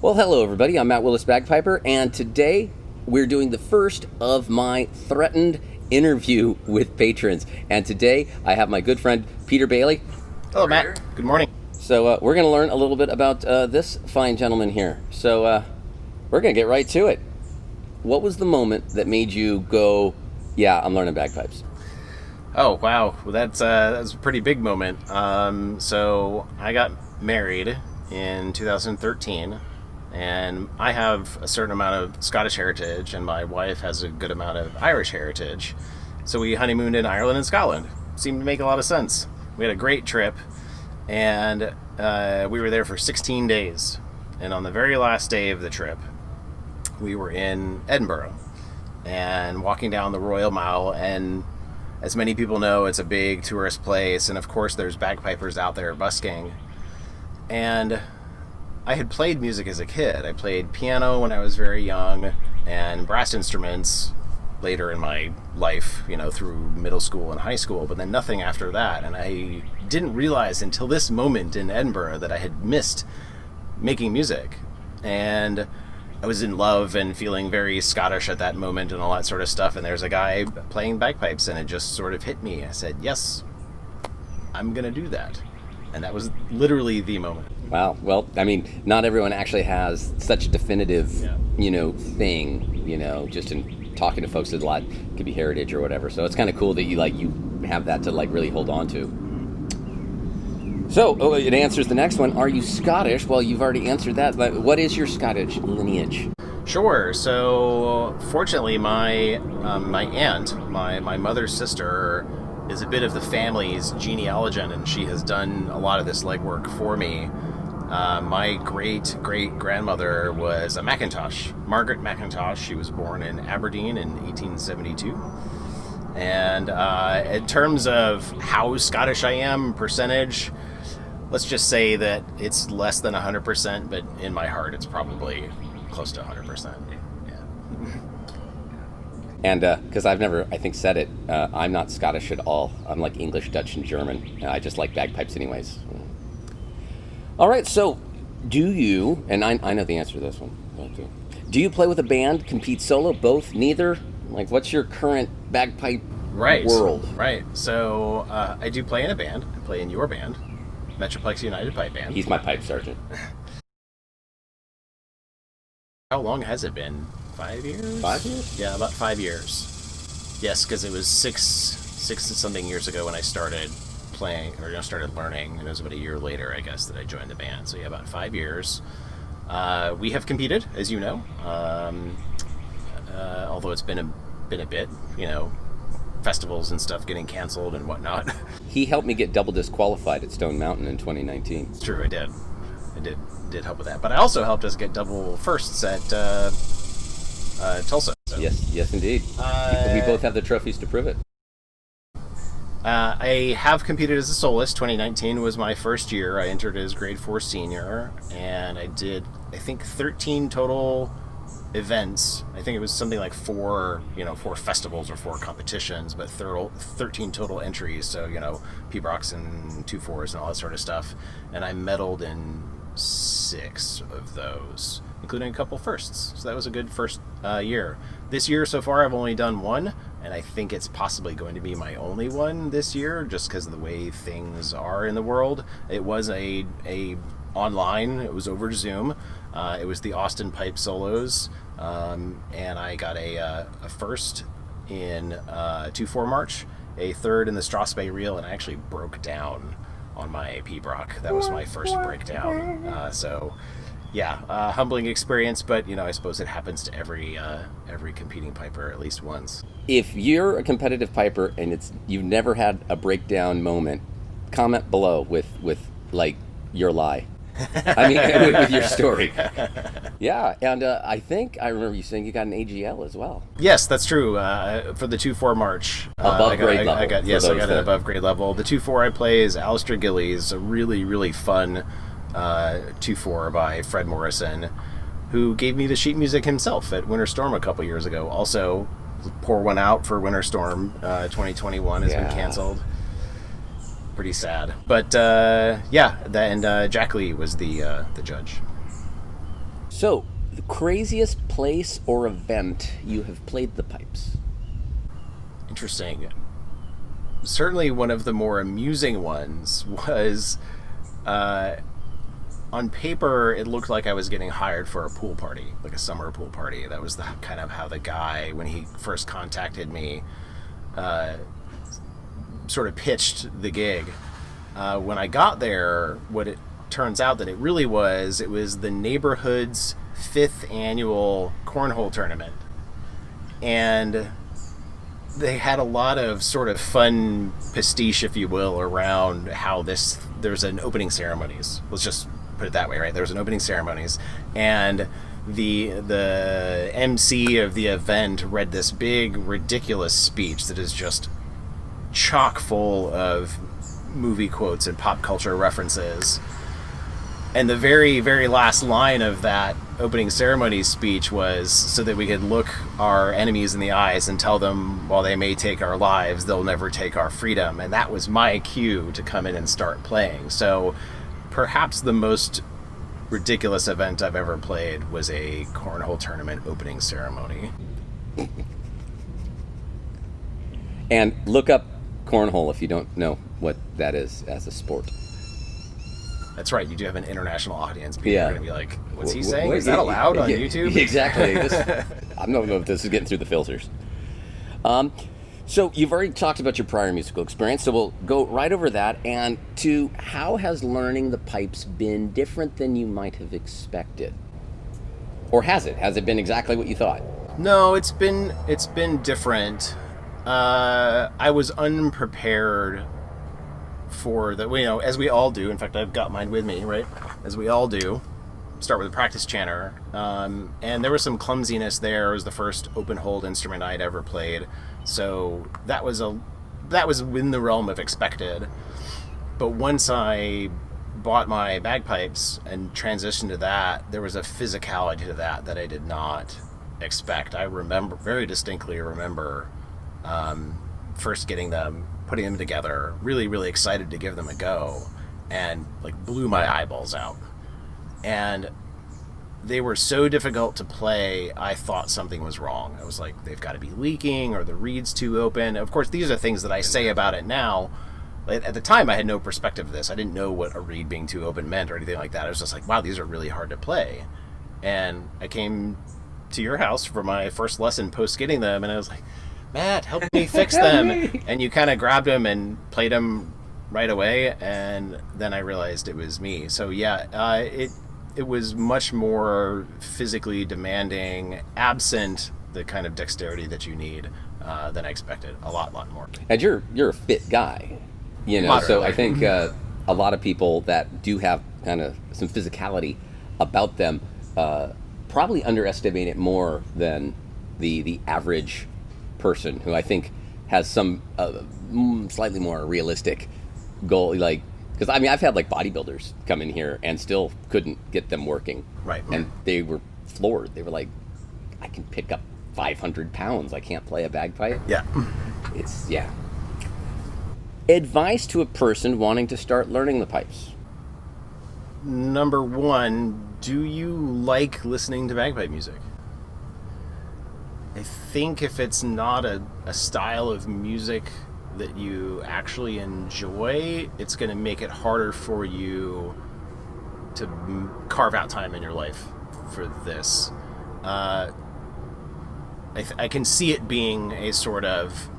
Well, hello everybody, I'm Matt Willis Bagpiper, and today we're doing the first of my threatened interview with patrons. And today I have my good friend Peter Bailey. Hello, Matt. Good morning. So we're going to learn a little bit about this fine gentleman here. So we're going to get right to it. What was the moment that made you go, yeah, I'm learning bagpipes? Oh, wow. Well, that's a pretty big moment. So I got married in 2013, and I have a certain amount of Scottish heritage, and my wife has a good amount of Irish heritage. So we honeymooned in Ireland and Scotland. Seemed to make a lot of sense. We had a great trip, and we were there for 16 days. And on the very last day of the trip, we were in Edinburgh and walking down the Royal Mile, and as many people know, it's a big tourist place, and of course there's bagpipers out there busking. And I had played music as a kid. I played piano when I was very young, and brass instruments later in my life, through middle school and high school, but then nothing after that. And I didn't realize until this moment in Edinburgh that I had missed making music. And I was in love and feeling very Scottish at that moment and all that sort of stuff. And there's a guy playing bagpipes, and it just sort of hit me. I said, yes, I'm going to do that. And that was literally the moment. Wow. Well, I mean, not everyone actually has such a definitive, thing, just in talking to folks that a lot could be heritage or whatever. So it's kind of cool that you have that to really hold on to. So it answers the next one. Are you Scottish? Well, you've already answered that. But what is your Scottish lineage? Sure. So fortunately, my aunt, my mother's sister, is a bit of the family's genealogy, and she has done a lot of this legwork for me. My great-great-grandmother was a Mackintosh, Margaret Mackintosh. She was born in Aberdeen in 1872. And in terms of how Scottish I am, percentage, let's just say that it's less than 100%, but in my heart it's probably close to 100%. And because I've never, I think, said it, I'm not Scottish at all. I'm like English, Dutch, and German. I just like bagpipes anyways. All right, so do you, and I know the answer to this one, do you play with a band, compete solo, both, neither? Like, what's your current bagpipe world? Right. So I do play in a band. I play in your band, Metroplex United Pipe Band. He's my pipe sergeant. How long has it been? 5 years? 5 years? Yeah, about 5 years. Yes, because it was six and something years ago when I started playing, or started learning, and it was about a year later, I guess, that I joined the band. So yeah, about 5 years. We have competed, as you know, although it's been a bit, festivals and stuff getting canceled and whatnot. He helped me get double disqualified at Stone Mountain in 2019. It's true, I did help with that. But I also helped us get double firsts at Tulsa. So. Yes, indeed. We both have the trophies to prove it. I have competed as a soloist. 2019 was my first year. I entered as grade 4 senior, and I did, I think, 13 total events. I think it was something like 4 festivals or 4 competitions, but 13 total entries. So, P-Brox and 2/4s and all that sort of stuff. And I medaled in 6 of those, including a couple firsts. So that was a good first year. This year so far I've only done 1, and I think it's possibly going to be my only one this year, just because of the way things are in the world. It was a online, it was over Zoom. It was the Austin Pipe Solos, and I got a first in 2/4 March, a third in the Strathspey Reel, and I actually broke down on my P-Brock. That was my first breakdown. So yeah, humbling experience, but I suppose it happens to every competing piper at least once. If you're a competitive piper and you've never had a breakdown moment, comment below with your lie. I mean, with your story. Yeah, and I think I remember you saying you got an AGL as well. Yes, that's true. For the 2/4 March. Above grade level. I got an above grade level. The 2/4 I play is Alistair Gillies, a really, really fun 2/4 by Fred Morrison, who gave me the sheet music himself at Winter Storm a couple years ago. Also, pour one out for Winter Storm 2021 has been canceled. Pretty sad. But Jack Lee was the judge. So, the craziest place or event you have played the pipes? Interesting. Certainly one of the more amusing ones was, on paper, it looked like I was getting hired for a pool party, like a summer pool party. That was the kind of how the guy, when he first contacted me, sort of pitched the gig. When I got there, what it turns out that it was the neighborhood's 5th annual cornhole tournament. And they had a lot of sort of fun pastiche, if you will, around how there's an opening ceremonies. Let's just put it that way, right? There's an opening ceremonies, and the MC of the event read this big, ridiculous speech that is just chock full of movie quotes and pop culture references. And the very, very last line of that opening ceremony speech was so that we could look our enemies in the eyes and tell them while they may take our lives, they'll never take our freedom. And that was my cue to come in and start playing. So perhaps the most ridiculous event I've ever played was a cornhole tournament opening ceremony. And look up cornhole if you don't know what that is as a sport. That's right, you do have an international audience. People Yeah. are going to be like, what's he saying? Is that allowed on YouTube? Exactly. I don't know if this is getting through the filters. So you've already talked about your prior musical experience, so we'll go right over that. And to how has learning the pipes been different than you might have expected? Or has it? Has it been exactly what you thought? No, it's been different. I was unprepared for the, as we all do. In fact, I've got mine with me, right? As we all do. Start with a practice chanter. And there was some clumsiness there. It was the first open hold instrument I'd ever played. So that was within the realm of expected. But once I bought my bagpipes and transitioned to that, there was a physicality to that I did not expect. I very distinctly remember first getting them, putting them together, really, really excited to give them a go, and like blew my eyeballs out. And they were so difficult to play, I thought something was wrong. I was like, they've got to be leaking, or the reed's too open. Of course, these are things that I say about it now. At the time, I had no perspective of this. I didn't know what a reed being too open meant or anything like that. I was just like, wow, these are really hard to play. And I came to your house for my first lesson post getting them, and I was like, Matt, help me fix them. And you kind of grabbed them and played them right away, and then I realized it was me. So yeah, it was much more physically demanding, absent the kind of dexterity that you need, than I expected. A lot more. And you're a fit guy, so I think a lot of people that do have kind of some physicality about them probably underestimate it more than the average person, who I think has some slightly more realistic goal, like, because I mean I've had like bodybuilders come in here and still couldn't get them working, right? And they were floored. They were like, I can pick up 500 pounds, I can't play a bagpipe. It's advice to a person wanting to start learning the pipes. Number one, do you like listening to bagpipe music? I think if it's not a style of music that you actually enjoy, it's going to make it harder for you to carve out time in your life for this. I can see it being a sort of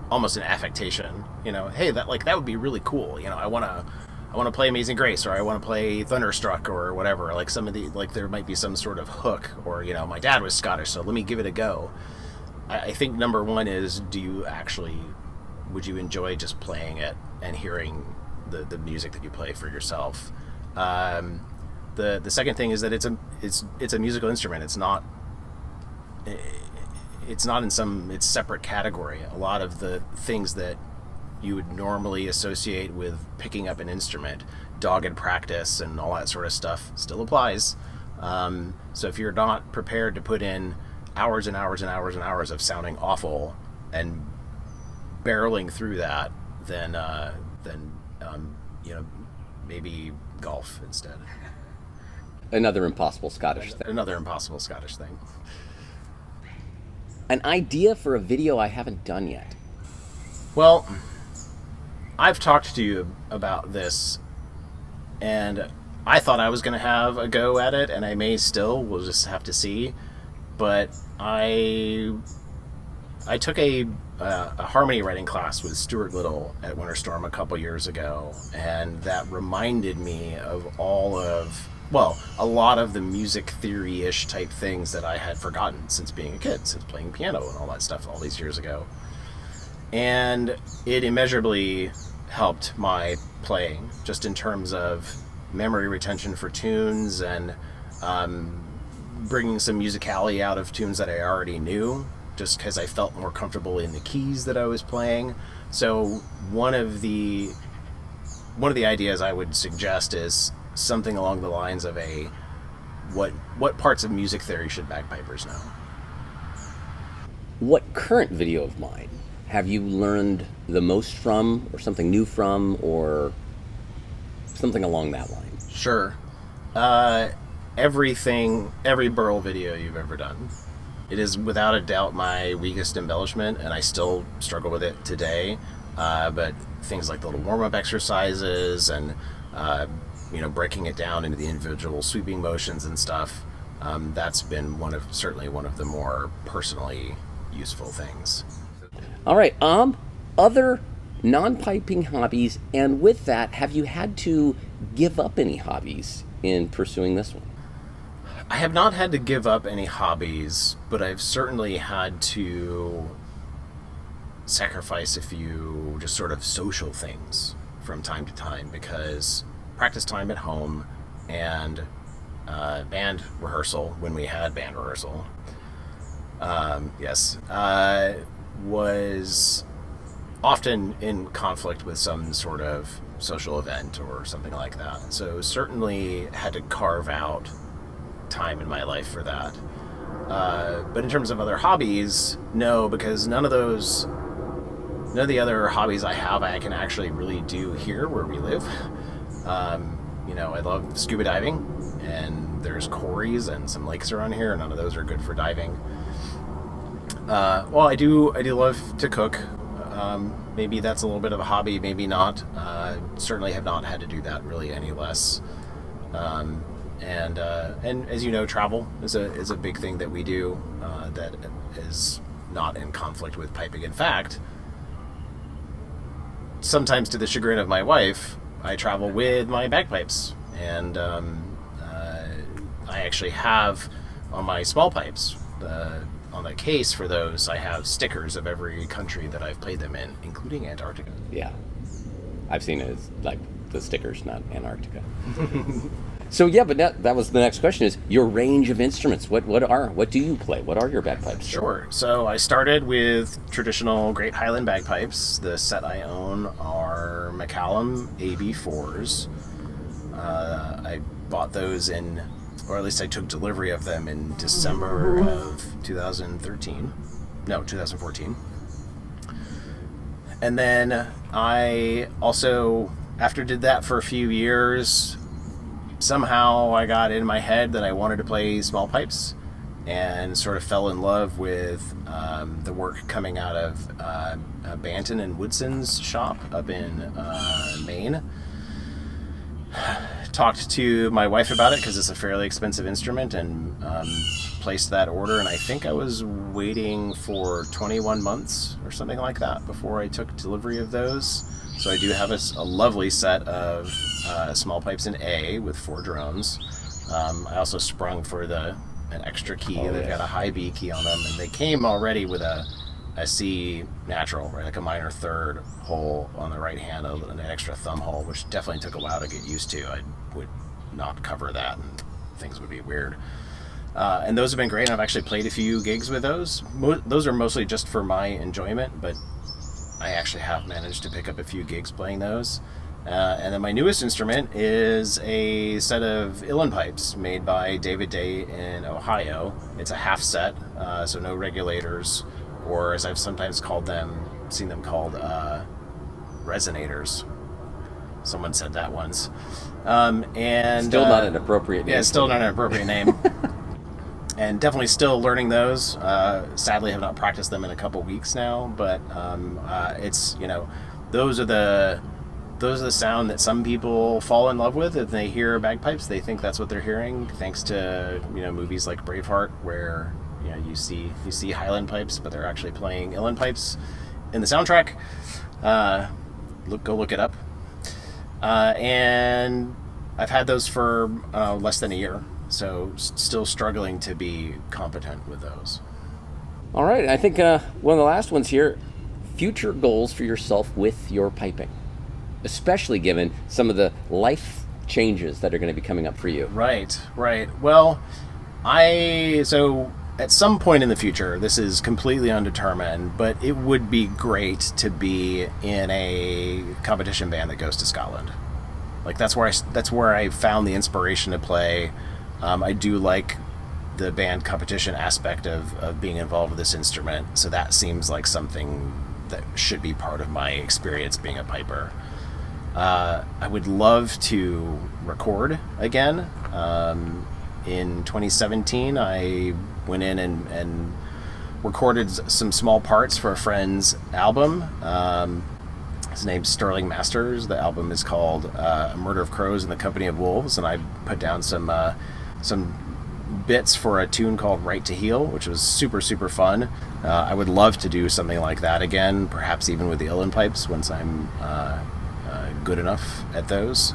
almost an affectation. Hey, that would be really cool. I want to play Amazing Grace, or I want to play Thunderstruck, or whatever. Like some of the, there might be some sort of hook, or my dad was Scottish, so let me give it a go. I think number one is, would you enjoy just playing it and hearing the music that you play for yourself? The second thing is that it's a musical instrument. It's not in some separate category. A lot of the things that you would normally associate with picking up an instrument, dogged practice and all that sort of stuff, still applies. So if you're not prepared to put in hours and hours and hours and hours of sounding awful and barreling through that, then maybe golf instead. Another impossible Scottish thing. Another impossible Scottish thing. An idea for a video I haven't done yet. Well, I've talked to you about this, and I thought I was going to have a go at it, and I may still. We'll just have to see. But I took a harmony writing class with Stuart Little at Winter Storm a couple years ago, and that reminded me of a lot of the music theory-ish type things that I had forgotten since being a kid, since playing piano and all that stuff all these years ago. And it immeasurably helped my playing, just in terms of memory retention for tunes and bringing some musicality out of tunes that I already knew, just because I felt more comfortable in the keys that I was playing. So one of the ideas I would suggest is something along the lines of what parts of music theory should bagpipers know? What current video of mine have you learned the most from, or something new from, or something along that line? Sure. Every Burl video you've ever done. It is without a doubt my weakest embellishment, and I still struggle with it today. But things like the little warm-up exercises and breaking it down into the individual sweeping motions and stuff, that's been certainly one of the more personally useful things. All right, other non-piping hobbies, and with that, have you had to give up any hobbies in pursuing this one? I have not had to give up any hobbies, but I've certainly had to sacrifice a few just sort of social things from time to time, because practice time at home and band rehearsal, when we had band rehearsal, was often in conflict with some sort of social event or something like that. So certainly had to carve out time in my life for that. But in terms of other hobbies, no, because none of the other hobbies I have I can actually really do here where we live. I love scuba diving, and there's quarries and some lakes around here. None of those are good for diving. I do love to cook. Maybe that's a little bit of a hobby, maybe not. Certainly have not had to do that really any less. And as you know, travel is a big thing that we do that is not in conflict with piping. In fact, sometimes to the chagrin of my wife, I travel with my bagpipes, and I actually have on my small pipes, on the case for those, I have stickers of every country that I've played them in, including Antarctica. Yeah, I've seen it as like the stickers, not Antarctica. So yeah, but that was the next question: is your range of instruments? What do you play? What are your bagpipes? Sure. So I started with traditional Great Highland bagpipes. The set I own are McCallum AB4s. I bought those or at least I took delivery of them in December of 2014. And then I also, after did that for a few years, somehow I got in my head that I wanted to play small pipes, and sort of fell in love with the work coming out of Banton and Woodson's shop up in Maine. Talked to my wife about it because it's a fairly expensive instrument, and placed that order, and I think I was waiting for 21 months or something like that before I took delivery of those. So I do have a lovely set of small pipes in A with 4 drones. I also sprung for an extra key. They've got a high B key on them, and they came already with a C natural, right, like a minor third hole on the right hand, and an extra thumb hole, which definitely took a while to get used to. I would not cover that, and things would be weird. And those have been great. I've actually played a few gigs with those. Those are mostly just for my enjoyment, but I actually have managed to pick up a few gigs playing those. And then my newest instrument is a set of uilleann pipes made by David Day in Ohio. It's a half set, so no regulators, or as I've sometimes seen them called resonators. Someone said that once. And Still not an appropriate name. Yeah, still not an appropriate name. And definitely still learning those. Sadly, have not practiced them in a couple weeks now, but it's, those are the sound that some people fall in love with. If they hear bagpipes, they think that's what they're hearing, thanks to movies like Braveheart, where you see Highland pipes, but they're actually playing uilleann pipes in the soundtrack. Go look it up. And I've had those for less than a year, so still struggling to be competent with those. All right, I think one of the last ones here, future goals for yourself with your piping, especially given some of the life changes that are going to be coming up for you. Right. Well, so at some point in the future, this is completely undetermined, but it would be great to be in a competition band that goes to Scotland. Like that's where I found the inspiration to play. I do like the band competition aspect of being involved with this instrument, so that seems like something that should be part of my experience being a piper. I would love to record again. In 2017, I went in and recorded some small parts for a friend's album. His name's Sterling Masters. The album is called A Murder of Crows in the Company of Wolves, and I put down some bits for a tune called Right to Heal, which was super, super fun. I would love to do something like that again, perhaps even with the uilleann pipes once I'm good enough at those.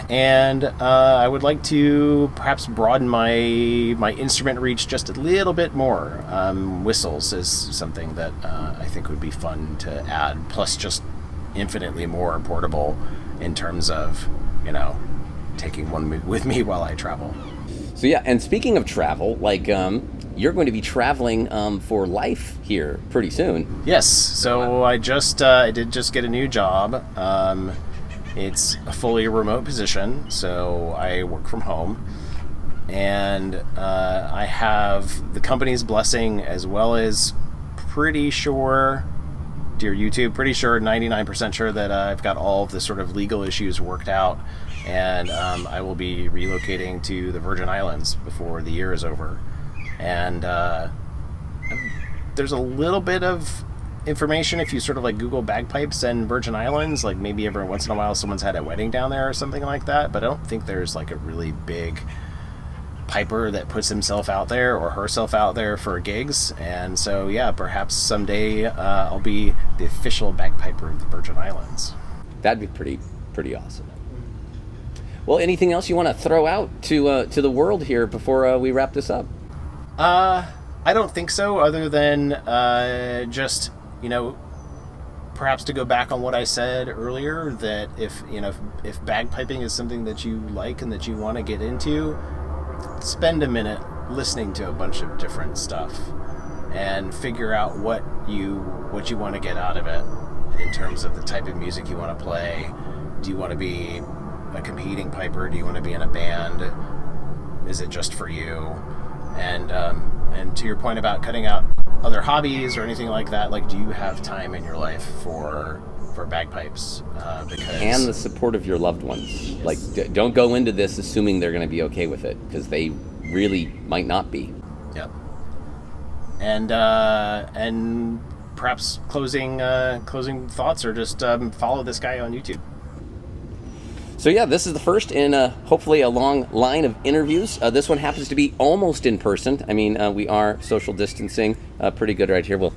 And I would like to perhaps broaden my instrument reach just a little bit more. Whistles is something that I think would be fun to add, plus just infinitely more portable in terms of, taking one with me while I travel. So yeah, and speaking of travel, you're going to be traveling for life here pretty soon. Yes, so I did just get a new job. It's a fully remote position, so I work from home, and I have the company's blessing, as well as pretty sure, dear YouTube, pretty sure, 99% sure that I've got all of the sort of legal issues worked out, and I will be relocating to the Virgin Islands before the year is over. And there's a little bit of information if you sort of Google bagpipes and Virgin Islands, maybe every once in a while someone's had a wedding down there or something like that, but I don't think there's a really big piper that puts himself out there or herself out there for gigs. And so yeah, perhaps someday I'll be the official bagpiper of the Virgin Islands. That'd be pretty awesome. Well, anything else you want to throw out to the world here before we wrap this up? I don't think so, other than just perhaps to go back on what I said earlier, that if bagpiping is something that you like and that you want to get into, spend a minute listening to a bunch of different stuff and figure out what you want to get out of it in terms of the type of music you want to play. Do you want to be a competing piper? Do you want to be in a band? Is it just for you? And to your point about cutting out other hobbies or anything like that, do you have time in your life for bagpipes? And the support of your loved ones. Yes. Don't go into this assuming they're going to be okay with it, because they really might not be. Yep. And perhaps closing thoughts, or just follow this guy on YouTube. So yeah, this is the first in hopefully a long line of interviews. This one happens to be almost in person. I mean, we are social distancing pretty good right here. We'll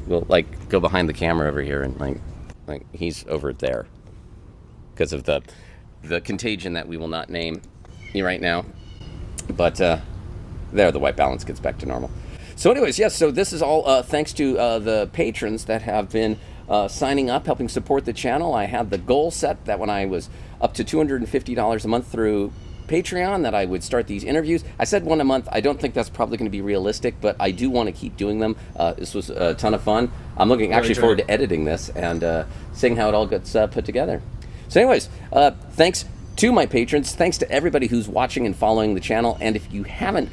go behind the camera over here, and he's over there because of the contagion that we will not name right now. But there, the white balance gets back to normal. So anyways, yes, so this is all thanks to the patrons that have been signing up, helping support the channel. I had the goal set that when I was up to $250 a month through Patreon, that I would start these interviews. I said one a month. I don't think that's probably going to be realistic, but I do want to keep doing them. This was a ton of fun. I'm looking actually forward to editing this and seeing how it all gets put together. So anyways, thanks to my patrons. Thanks to everybody who's watching and following the channel. And if you haven't,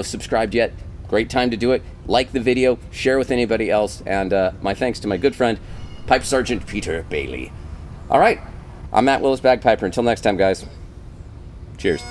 subscribed yet, great time to do it. Like the video, share with anybody else, and my thanks to my good friend, Pipe Sergeant Peter Bailey. All right, I'm Matt Willis Bagpiper. Until next time, guys. Cheers.